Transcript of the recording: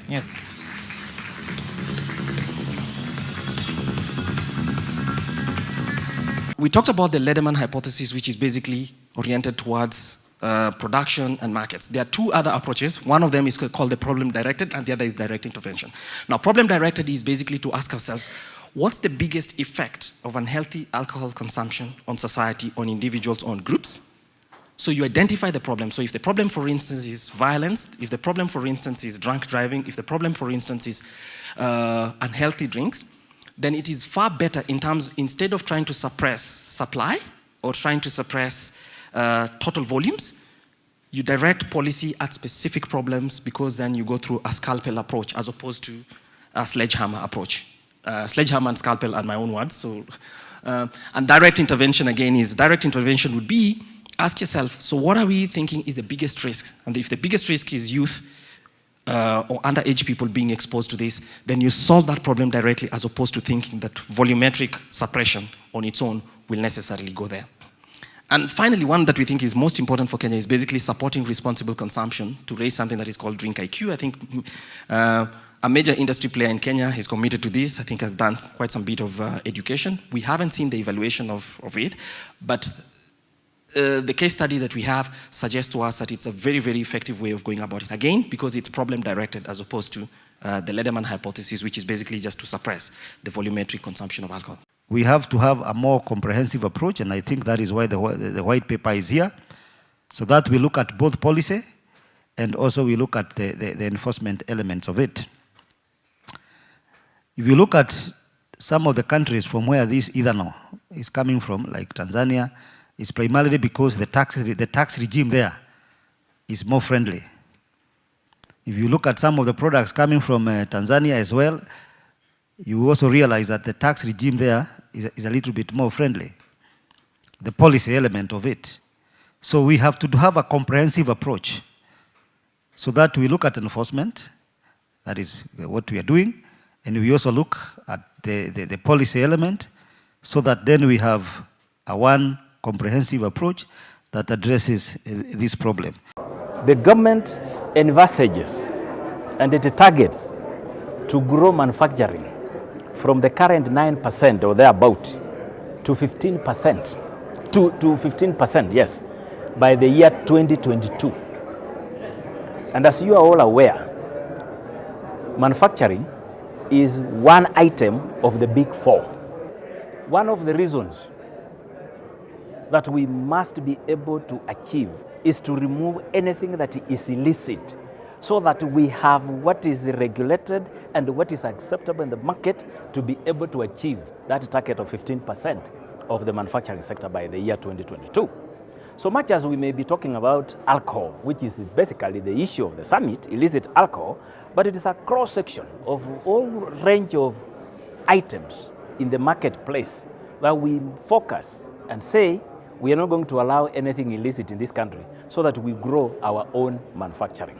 Yes. We talked about the Lederman hypothesis, which is basically oriented towards production and markets. There are two other approaches. One of them is called the problem-directed, and the other is direct intervention. Now, problem-directed is basically to ask ourselves, what's the biggest effect of unhealthy alcohol consumption on society, on individuals, on groups? So you identify the problem. So if the problem, for instance, is violence, if the problem, for instance, is drunk driving, if the problem, for instance, is unhealthy drinks, then it is far better in terms, instead of trying to suppress supply or trying to suppress total volumes, you direct policy at specific problems, because then you go through a scalpel approach as opposed to a sledgehammer approach. Sledgehammer and scalpel are my own words. So, and direct intervention, again, is direct intervention would be, ask yourself, so what are we thinking is the biggest risk? And if the biggest risk is youth or underage people being exposed to this, then you solve that problem directly, as opposed to thinking that volumetric suppression on its own will necessarily go there. And finally, one that we think is most important for Kenya is basically supporting responsible consumption to raise something that is called Drink IQ. I think a major industry player in Kenya is committed to this. I think has done quite some bit of education. We haven't seen the evaluation of it, but the case study that we have suggests to us that it's a very, very effective way of going about it. Again, because it's problem-directed as opposed to the Lederman hypothesis, which is basically just to suppress the volumetric consumption of alcohol. We have to have a more comprehensive approach, and I think that is why the white paper is here, so that we look at both policy and also we look at the enforcement elements of it. If you look at some of the countries from where this ethanol is coming from, like Tanzania, it's primarily because the tax regime there is more friendly. If you look at some of the products coming from Tanzania as well, you also realize that the tax regime there is a little bit more friendly, the policy element of it. So we have to have a comprehensive approach so that we look at enforcement, that is what we are doing, and we also look at the policy element, so that then we have a one comprehensive approach that addresses this problem. The government envisages and it targets to grow manufacturing from the current 9% or thereabout to 15%, to 15%, yes, by the year 2022. And as you are all aware, manufacturing is one item of the big four. One of the reasons that we must be able to achieve is to remove anything that is illicit, so that we have what is regulated and what is acceptable in the market to be able to achieve that target of 15% of the manufacturing sector by the year 2022. So much as we may be talking about alcohol, which is basically the issue of the summit, illicit alcohol, but it is a cross-section of all range of items in the marketplace that we focus and say we are not going to allow anything illicit in this country, so that we grow our own manufacturing.